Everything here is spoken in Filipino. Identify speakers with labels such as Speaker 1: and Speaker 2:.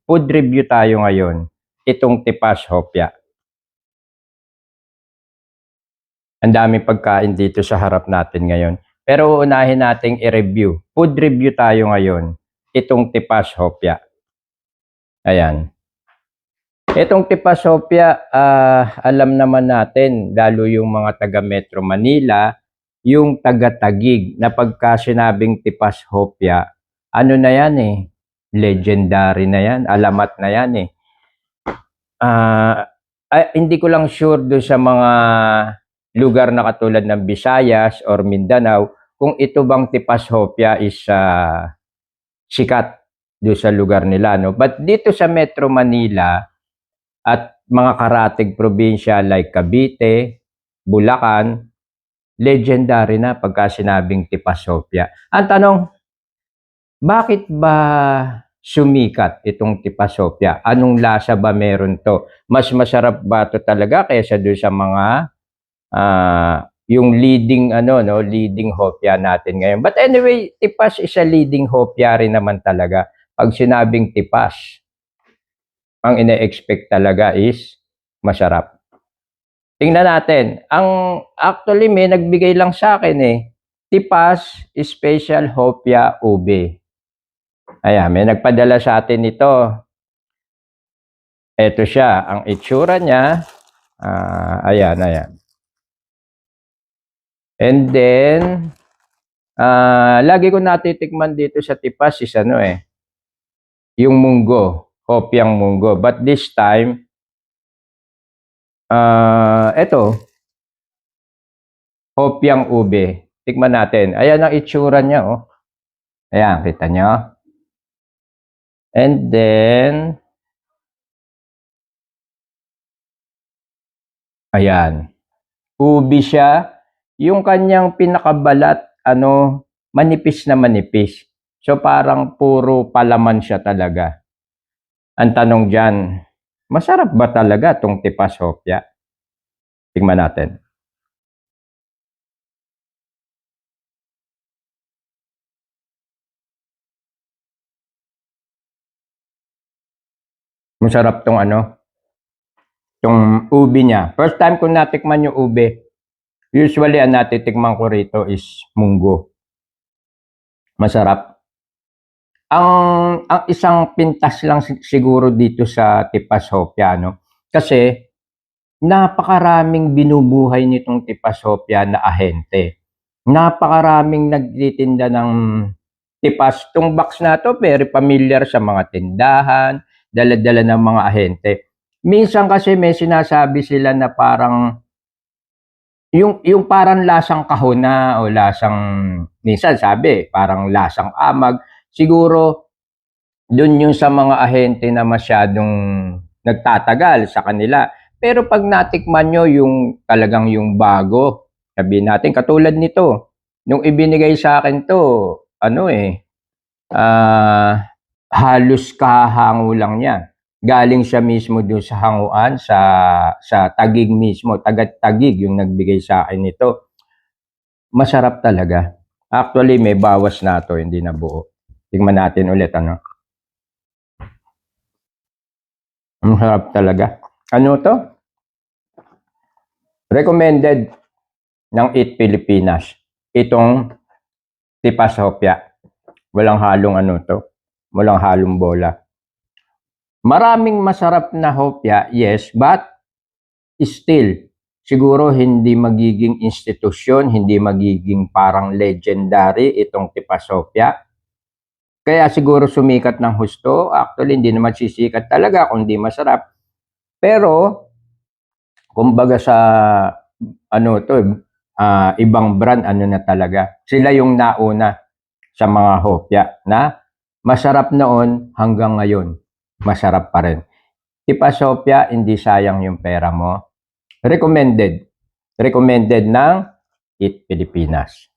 Speaker 1: Food review tayo ngayon. Itong Tipas Hopia. Ang daming pagkain dito sa harap natin ngayon. Pero uunahin nating i-review. Food review tayo ngayon. Itong Tipas Hopia. Ayan. Itong Tipas Hopia, alam naman natin, lalo yung mga taga Metro Manila, yung taga Taguig, na pagka sinabing Tipas Hopia, ano na yan eh, legendary na yan, alamat na yan eh. Hindi ko lang sure do sa mga lugar na katulad ng Visayas or Mindanao, kung ito bang Tipas Hopia is sikat do sa lugar nila. No? But dito sa Metro Manila at mga karatig probinsya like Cavite, Bulacan, legendary na pagka sinabing Tipas Hopia. Ang tanong, bakit ba sumikat itong Tipas Hopia? Anong lasa ba meron to? Mas masarap ba to talaga kaysa doon sa mga yung leading leading hopia natin ngayon? But anyway, Tipas is a leading hopia rin naman talaga. Pag sinabing Tipas, ang ine-expect talaga is masarap. Tingnan natin. Actually may nagbigay lang sa akin eh. Tipas Special Hopia Ube. Ayan, may nagpadala sa atin ito. Ito siya, ang itsura niya. Ayan. And then, lagi ko natitikman dito sa Tipas is yung munggo, hopiang munggo. But this time, ito, hopiang ube. Tikman natin. Ayan ang itsura niya, oh. Ayan, kita nyo. And then, ayan. Ubi siya. Yung kanyang pinakabalat, manipis na manipis. So, parang puro palaman siya talaga. Ang tanong dyan, masarap ba talaga itong Tipas Hopia? Tingnan natin. Masarap tong yung ubi niya. First time ko natikman yung ube. Usually, ang natitikman ko rito is munggo. Masarap. Ang isang pintas lang siguro dito sa Tipas Hopia, kasi napakaraming binubuhay nitong Tipas Hopia na ahente. Napakaraming nagtitinda ng Tipas. Itong box na to, very familiar sa mga tindahan, dala-dala ng mga ahente. Minsan kasi may sinasabi sila na parang yung parang lasang kahuna o lasang, minsan sabi, parang lasang amag. Siguro, dun yung sa mga ahente na masyadong nagtatagal sa kanila. Pero pag natikman nyo yung talagang yung bago, sabihin natin, katulad nito, nung ibinigay sa akin to, halos kahango lang niya. Galing siya mismo doon sa hanguan, sa Taguig mismo, taga-Taguig yung nagbigay sa akin nito. Masarap talaga. Actually, may bawas na to, hindi na buo. Tingnan natin ulit, Masarap talaga. Ano to? Recommended ng Eat Pilipinas. Itong Tipas Hopia. Walang halong walang halong bola. Maraming masarap na hopia, yes, but still, siguro hindi magiging institusyon, hindi magiging parang legendary itong Tipas Hopia. Kaya siguro sumikat ng husto. Actually, hindi naman sisikat talaga kung hindi masarap. Pero, kumbaga sa ibang brand, na talaga. Sila yung nauna sa mga hopia na masarap noon hanggang ngayon. Masarap pa rin. Tipas Hopia, hindi sayang yung pera mo. Recommended. Recommended ng Eat Pilipinas.